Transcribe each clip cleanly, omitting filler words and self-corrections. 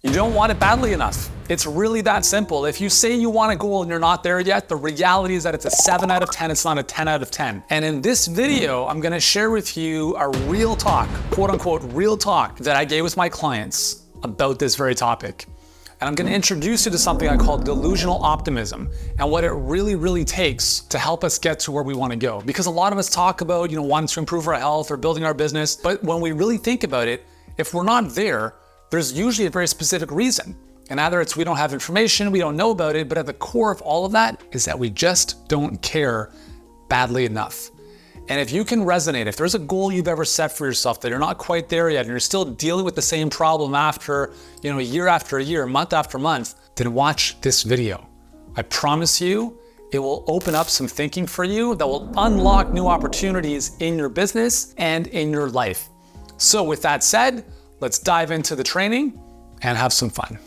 You don't want it badly enough. It's really that simple. If you say you want a goal and you're not there yet, the reality is that it's a 7 out of 10, it's not a 10 out of 10. And in this video, I'm gonna share with you a real talk, quote unquote, real talk that I gave with my clients about this very topic. And I'm gonna introduce you to something I call delusional optimism and what it really takes to help us get to where we wanna go. Because a lot of us talk about, wanting to improve our health or building our business, but when we really think about it, if we're not there, there's usually a very specific reason. And either it's we don't have information, we don't know about it, but at the core of all of that is that we just don't care badly enough. And if you can resonate, if there's a goal you've ever set for yourself that you're not quite there yet and you're still dealing with the same problem after, year after year, month after month, then watch this video. I promise you, it will open up some thinking for you that will unlock new opportunities in your business and in your life. So with that said, let's dive into the training and have some fun.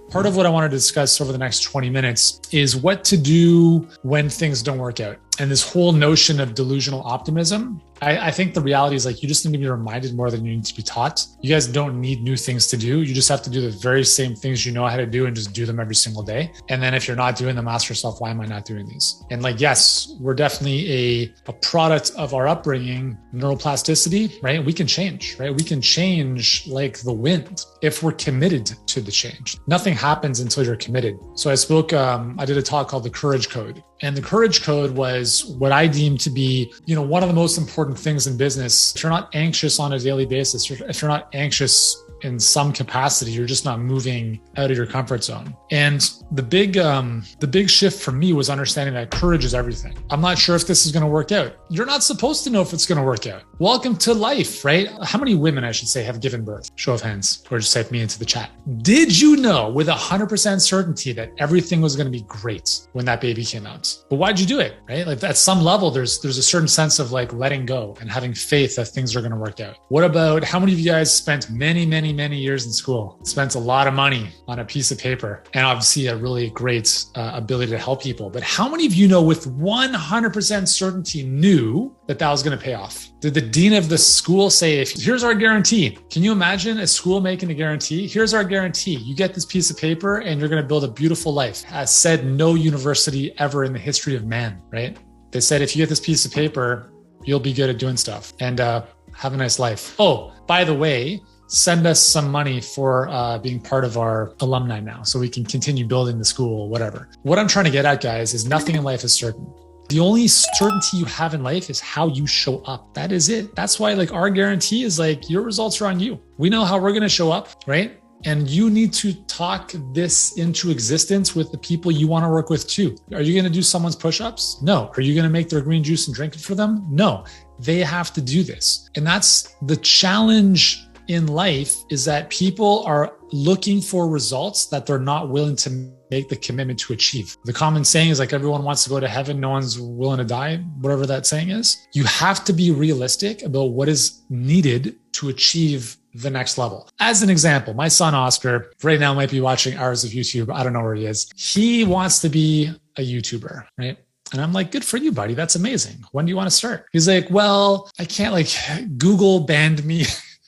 Part of what I want to discuss over the next 20 minutes is what to do when things don't work out. And this whole notion of delusional optimism, I think the reality is you just need to be reminded more than you need to be taught. You guys don't need new things to do. You just have to do the very same things you know how to do and just do them every single day. And then if you're not doing them, ask yourself, why am I not doing these? And yes, we're definitely a product of our upbringing, neuroplasticity, right? We can change, right? We can change like the wind if we're committed to the change. Nothing happens until you're committed. So I did a talk called the Courage Code. And the Courage Code was what I deem to be, one of the most important things in business. If you're not anxious on a daily basis, if you're not anxious in some capacity, you're just not moving out of your comfort zone. And the big shift for me was understanding that courage is everything. I'm not sure if this is going to work out. You're not supposed to know if it's going to work out. Welcome to life, right? How many women, I should say, have given birth? Show of hands, or just type me into the chat. Did you know with 100% certainty that everything was going to be great when that baby came out? But why'd you do it, right? At some level, there's a certain sense of letting go and having faith that things are going to work out. What about how many of you guys spent many years in school, spent a lot of money on a piece of paper, and obviously a really great ability to help people? But how many of you know with 100% certainty knew that was going to pay off? Did the dean of the school say, here's our guarantee? Can you imagine a school making a guarantee? Here's our guarantee. You get this piece of paper and you're going to build a beautiful life. As said, no university ever in the history of man, right? They said, if you get this piece of paper, you'll be good at doing stuff and have a nice life. Oh, by the way, send us some money for being part of our alumni now so we can continue building the school, whatever. What I'm trying to get at, guys, is nothing in life is certain. The only certainty you have in life is how you show up. That is it. That's why our guarantee is your results are on you. We know how we're going to show up, right? And you need to talk this into existence with the people you want to work with too. Are you going to do someone's push-ups? No. Are you going to make their green juice and drink it for them? No. They have to do this. And that's the challenge in life, is that people are looking for results that they're not willing to make the commitment to achieve. The common saying is everyone wants to go to heaven, no one's willing to die, whatever that saying is. You have to be realistic about what is needed to achieve the next level. As an example, my son Oscar right now might be watching hours of YouTube. I don't know where he is. He wants to be a YouTuber, right? And I'm like, good for you, buddy. That's amazing. When do you want to start? He's like, well, I can't, Google banned me.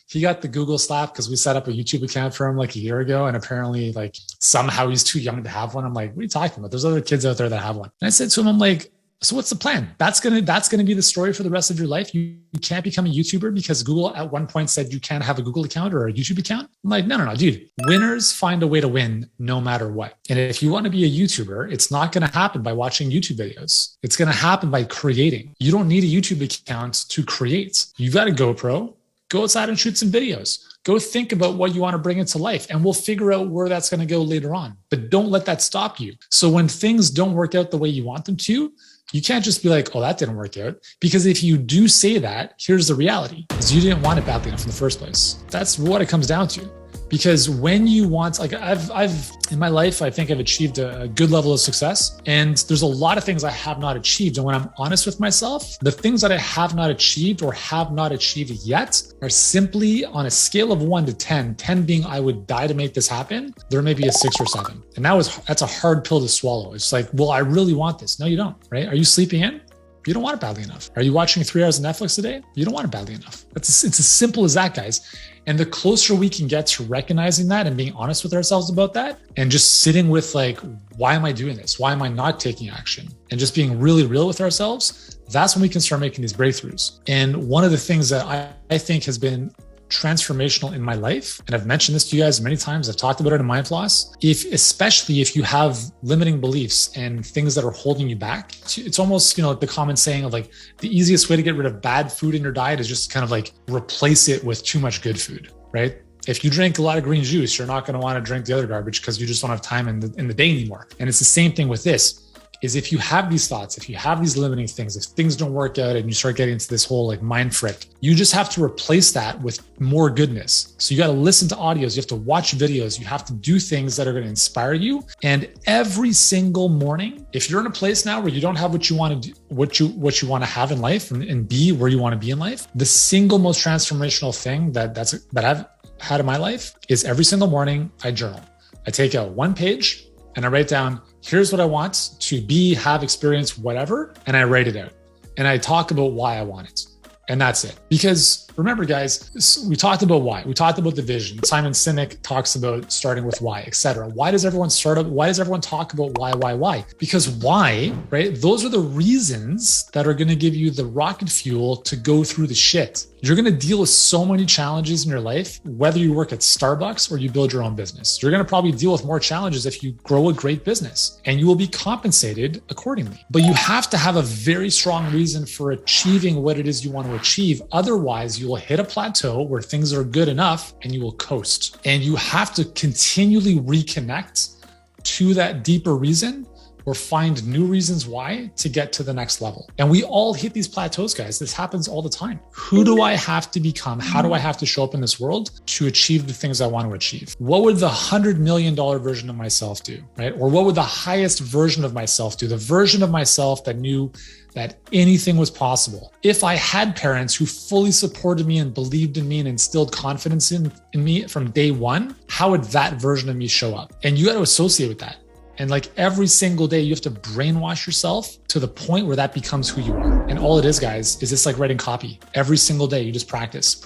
He got the Google slap because we set up a YouTube account for him a year ago. And apparently somehow he's too young to have one. I'm like, what are you talking about? There's other kids out there that have one. And I said to him, I'm like, so what's the plan? That's gonna be the story for the rest of your life. You can't become a YouTuber because Google at one point said you can't have a Google account or a YouTube account. I'm like, no, dude. Winners find a way to win no matter what. And if you want to be a YouTuber, it's not going to happen by watching YouTube videos. It's going to happen by creating. You don't need a YouTube account to create. You've got a GoPro. Go outside and shoot some videos. Go think about what you want to bring into life, and we'll figure out where that's going to go later on. But don't let that stop you. So when things don't work out the way you want them to, you can't just be like, oh, that didn't work out. Because if you do say that, here's the reality, is you didn't want it badly enough in the first place. That's what it comes down to. Because when you want, I've in my life, I think I've achieved a good level of success, and there's a lot of things I have not achieved. And when I'm honest with myself, the things that I have not achieved or have not achieved yet are simply on a scale of 1 to 10, 10 being I would die to make this happen. There may be a 6 or 7. And that's a hard pill to swallow. It's well, I really want this. No, you don't, right? Are you sleeping in? You don't want it badly enough. Are you watching 3 hours of Netflix a day? You don't want it badly enough. It's as simple as that, guys. And the closer we can get to recognizing that and being honest with ourselves about that, and just sitting with like, why am I doing this? Why am I not taking action? And just being really real with ourselves, that's when we can start making these breakthroughs. And one of the things that I think has been transformational in my life, and I've mentioned this to you guys many times, I've talked about it in Mind Floss, especially if you have limiting beliefs and things that are holding you back, it's almost, like the common saying of like, the easiest way to get rid of bad food in your diet is just kind of like replace it with too much good food, right? If you drink a lot of green juice, you're not going to want to drink the other garbage because you just don't have time in the day anymore. And it's the same thing with this. Is if you have these thoughts, if you have these limiting things, if things don't work out and you start getting into this whole like mind frick, you just have to replace that with more goodness. So you got to listen to audios, you have to watch videos, you have to do things that are going to inspire you. And every single morning, if you're in a place now where you don't have what you want to do, what you want to have in life and be where you want to be in life, the single most transformational thing that I've had in my life is every single morning I journal. I take out one page and I write down, here's what I want to be, have, experience, whatever. And I write it out. And I talk about why I want it. And that's it. Because remember, guys, we talked about why. We talked about the vision. Simon Sinek talks about starting with why, etc. Why does everyone Why does everyone talk about why? Because why, right? Those are the reasons that are going to give you the rocket fuel to go through the shit. You're going to deal with so many challenges in your life, whether you work at Starbucks or you build your own business. You're going to probably deal with more challenges if you grow a great business, and you will be compensated accordingly. But you have to have a very strong reason for achieving what it is you want to achieve. Otherwise, you will hit a plateau where things are good enough and you will coast. And you have to continually reconnect to that deeper reason or find new reasons why to get to the next level. And we all hit these plateaus, guys. This happens all the time. Who do I have to become? How do I have to show up in this world to achieve the things I want to achieve? What would the $100 million version of myself do, right? Or what would the highest version of myself do? The version of myself that knew that anything was possible. If I had parents who fully supported me and believed in me and instilled confidence in me from day one, how would that version of me show up? And you got to associate with that. And like every single day, you have to brainwash yourself to the point where that becomes who you are. And all it is, guys, is it's like writing copy. Every single day, you just practice.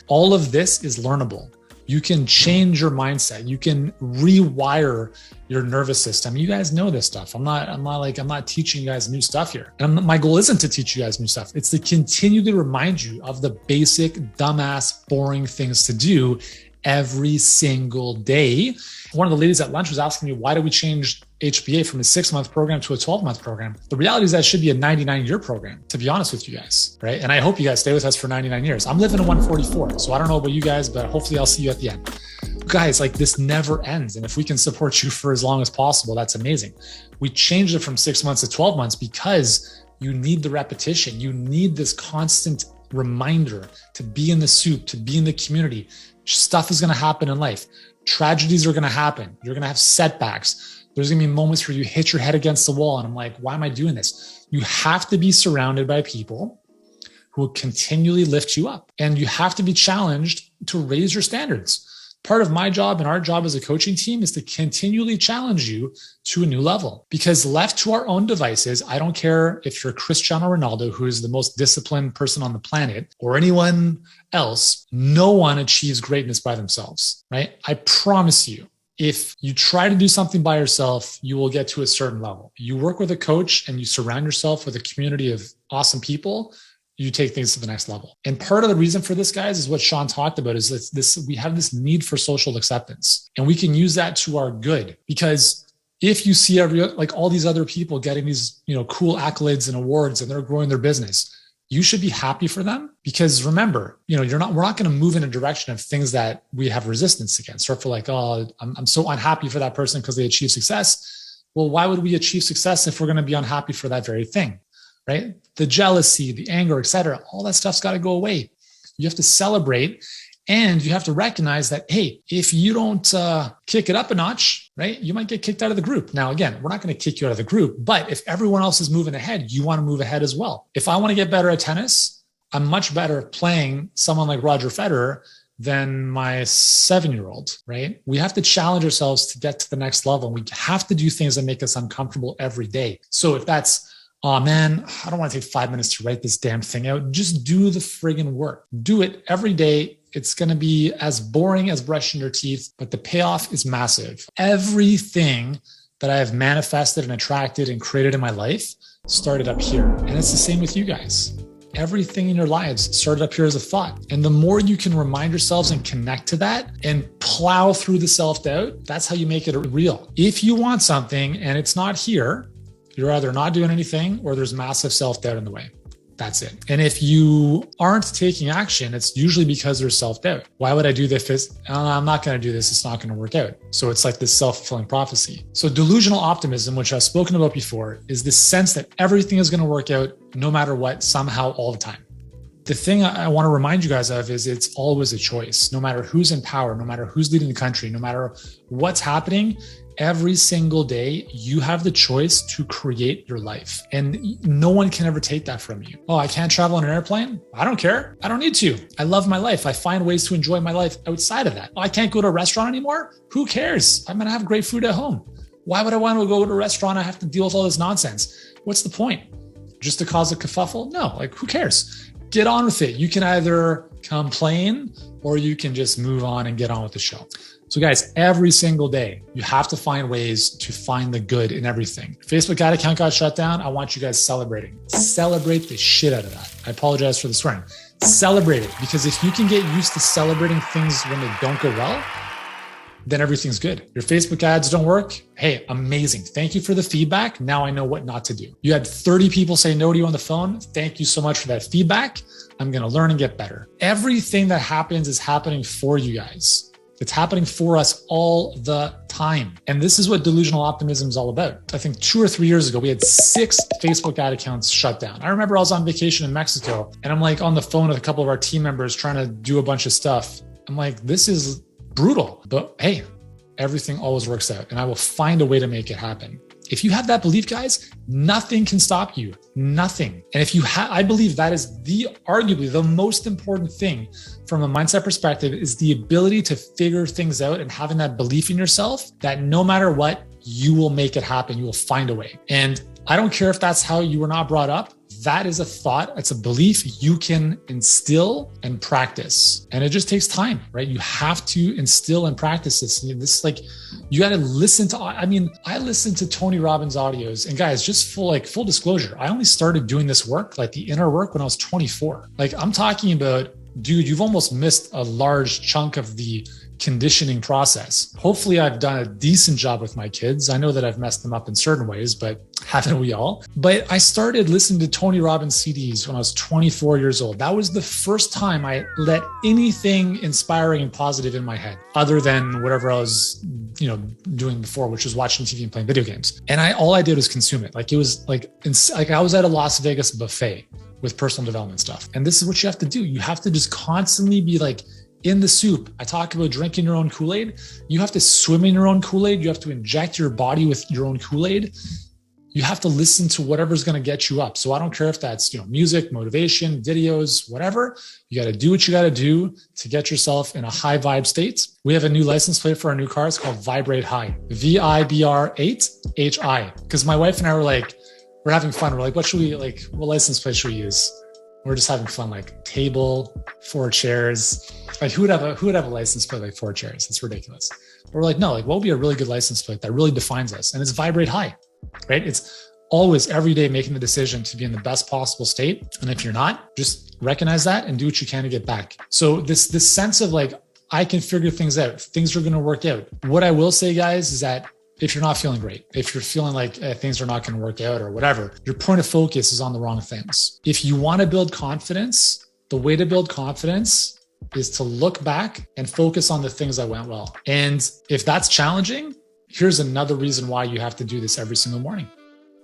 All of this is learnable. You can change your mindset. You can rewire your nervous system. You guys know this stuff. I'm not teaching you guys new stuff here. And my goal isn't to teach you guys new stuff. It's to continue to remind you of the basic, dumbass, boring things to do every single day. One of the ladies at lunch was asking me, why do we change HBA from a 6-month program to a 12-month program? The reality is that should be a 99-year program, to be honest with you guys, right? And I hope you guys stay with us for 99 years. I'm living to 144, so I don't know about you guys, but hopefully I'll see you at the end. Guys, like this never ends. And if we can support you for as long as possible, that's amazing. We changed it from 6 months to 12 months because you need the repetition. You need this constant reminder to be in the soup, to be in the community. Stuff is going to happen in life. Tragedies are going to happen. You're going to have setbacks. There's going to be moments where you hit your head against the wall and I'm like, why am I doing this? You have to be surrounded by people who will continually lift you up, and you have to be challenged to raise your standards. Part of my job and our job as a coaching team is to continually challenge you to a new level, because left to our own devices, I don't care if you're Cristiano Ronaldo, who is the most disciplined person on the planet, or anyone else, no one achieves greatness by themselves, right? I promise you, if you try to do something by yourself, you will get to a certain level. You work with a coach and you surround yourself with a community of awesome people, you take things to the next level. And part of the reason for this, guys, is what Sean talked about, is this we have this need for social acceptance, and we can use that to our good. Because if you see all these other people getting these, cool accolades and awards, and they're growing their business, you should be happy for them. Because remember, we're not going to move in a direction of things that we have resistance against, or for like, oh, I'm so unhappy for that person because they achieve success. Well, why would we achieve success if we're going to be unhappy for that very thing? Right? The jealousy, the anger, etc. All that stuff's got to go away. You have to celebrate, and you have to recognize that, hey, if you don't kick it up a notch, right, you might get kicked out of the group. Now, again, we're not going to kick you out of the group, but if everyone else is moving ahead, you want to move ahead as well. If I want to get better at tennis, I'm much better playing someone like Roger Federer than my 7-year-old, right? We have to challenge ourselves to get to the next level. We have to do things that make us uncomfortable every day. So if that's oh man, I don't want to take 5 minutes to write this damn thing out. Just do the friggin' work. Do it every day. It's going to be as boring as brushing your teeth, but the payoff is massive. Everything that I have manifested and attracted and created in my life started up here. And it's the same with you guys. Everything in your lives started up here as a thought. And the more you can remind yourselves and connect to that and plow through the self-doubt, that's how you make it real. If you want something and it's not here, you're either not doing anything or there's massive self-doubt in the way. That's it. And if you aren't taking action, it's usually because there's self-doubt. Why would I do this? I'm not going to do this. It's not going to work out. So it's like this self-fulfilling prophecy. So delusional optimism, which I've spoken about before, is this sense that everything is going to work out no matter what, somehow, all the time. The thing I want to remind you guys of is it's always a choice. No matter who's in power, no matter who's leading the country, no matter what's happening, every single day, you have the choice to create your life. And no one can ever take that from you. Oh, I can't travel on an airplane? I don't care. I don't need to. I love my life. I find ways to enjoy my life outside of that. Oh, I can't go to a restaurant anymore? Who cares? I'm going to have great food at home. Why would I want to go to a restaurant? I have to deal with all this nonsense. What's the point? Just to cause a kerfuffle? No, like who cares? Get on with it. You can either complain or you can just move on and get on with the show. So guys, every single day, you have to find ways to find the good in everything. Facebook ad account got shut down. I want you guys celebrating. Celebrate the shit out of that. I apologize for the swearing. Celebrate it, because if you can get used to celebrating things when they don't go well, then everything's good. Your Facebook ads don't work. Hey, amazing. Thank you for the feedback. Now I know what not to do. You had 30 people say no to you on the phone. Thank you so much for that feedback. I'm going to learn and get better. Everything that happens is happening for you guys. It's happening for us all the time. And this is what delusional optimism is all about. I think 2 or 3 years ago, we had 6 Facebook ad accounts shut down. I remember I was on vacation in Mexico and I'm like on the phone with a couple of our team members trying to do a bunch of stuff. I'm like, this is brutal, but hey, everything always works out and I will find a way to make it happen. If you have that belief, guys, nothing can stop you. Nothing. And if you I believe that is arguably the most important thing from a mindset perspective is the ability to figure things out and having that belief in yourself that no matter what, you will make it happen. You will find a way. And I don't care if that's how you were not brought up. That is a thought. It's a belief you can instill and practice. And it just takes time, right? You have to instill and practice this. This is like, you got to listen to, I listened to Tony Robbins audios, and guys, just full disclosure. I only started doing this work, like the inner work, when I was 24. Like I'm talking about, dude, you've almost missed a large chunk of the conditioning process. Hopefully I've done a decent job with my kids. I know that I've messed them up in certain ways, but haven't we all? But I started listening to Tony Robbins CDs when I was 24 years old. That was the first time I let anything inspiring and positive in my head, other than whatever I was, doing before, which was watching TV and playing video games. And all I did was consume it. Like it was like I was at a Las Vegas buffet with personal development stuff. And this is what you have to do. You have to just constantly be like, in the soup. I talk about drinking your own Kool-Aid. You have to swim in your own Kool-Aid. You have to inject your body with your own Kool-Aid. You have to listen to whatever's going to get you up. So I don't care if that's, music, motivation, videos, whatever. You got to do what you got to do to get yourself in a high vibe state. We have a new license plate for our new car. It's called Vibrate High, VIBR8HI. Because my wife and I we're having fun. We're like, what license plate should we use? We're just having fun, like table, 4 chairs. Like who would have a license plate like 4 chairs? It's ridiculous. But we're like, no, like what would be a really good license plate that really defines us? And it's Vibrate High, right? It's always every day making the decision to be in the best possible state. And if you're not, just recognize that and do what you can to get back. So this sense of like, I can figure things out. Things are going to work out. What I will say, guys, is that if you're not feeling great, if you're feeling like things are not going to work out or whatever, your point of focus is on the wrong things. If you want to build confidence, the way to build confidence is to look back and focus on the things that went well. And if that's challenging, here's another reason why you have to do this every single morning.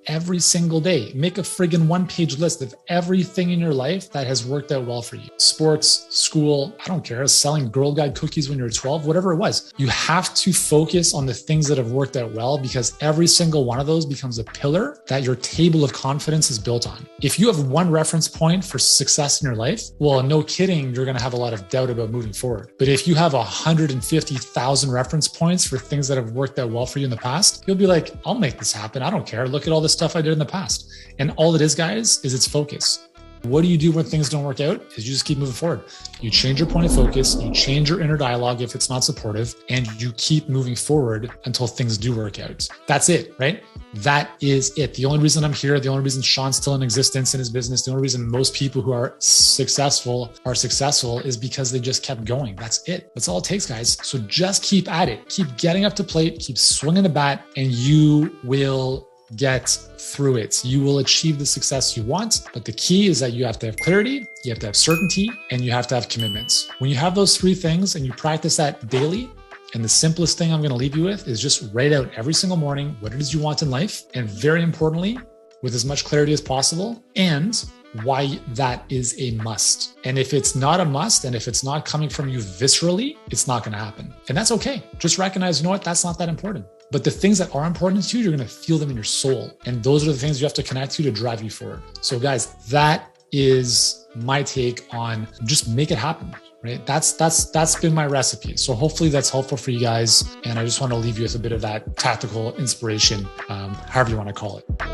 Every single day, make a friggin' 1-page list of everything in your life that has worked out well for you. Sports, school, I don't care, selling Girl Guide cookies when you're 12, whatever it was. You have to focus on the things that have worked out well, because every single one of those becomes a pillar that your table of confidence is built on. If you have one reference point for success in your life, well, no kidding, you're going to have a lot of doubt about moving forward. But if you have 150,000 reference points for things that have worked out well for you in the past, you'll be like, I'll make this happen. I don't care. Look at all the stuff I did in the past. And all it is, guys, is it's focus. What do you do when things don't work out? Is you just keep moving forward. You change your point of focus, you change your inner dialogue if it's not supportive, and you keep moving forward until things do work out. That's it, right? That is it. The only reason I'm here, the only reason Sean's still in existence in his business, the only reason most people who are successful is because they just kept going. That's it. That's all it takes, guys. So just keep at it. Keep getting up to plate, keep swinging the bat, and you will get through it. You will achieve the success you want, but the key is that you have to have clarity, you have to have certainty, and you have to have commitments. When you have those three things and you practice that daily, and the simplest thing I'm going to leave you with is just write out every single morning what it is you want in life, and very importantly, with as much clarity as possible, and why that is a must. And if it's not a must, and if it's not coming from you viscerally, it's not going to happen. And that's okay. Just recognize, you know what, that's not that important. But the things that are important to you, you're going to feel them in your soul. And those are the things you have to connect to drive you forward. So guys, that is my take on just make it happen, right? That's been my recipe. So hopefully that's helpful for you guys. And I just want to leave you with a bit of that tactical inspiration, however you want to call it.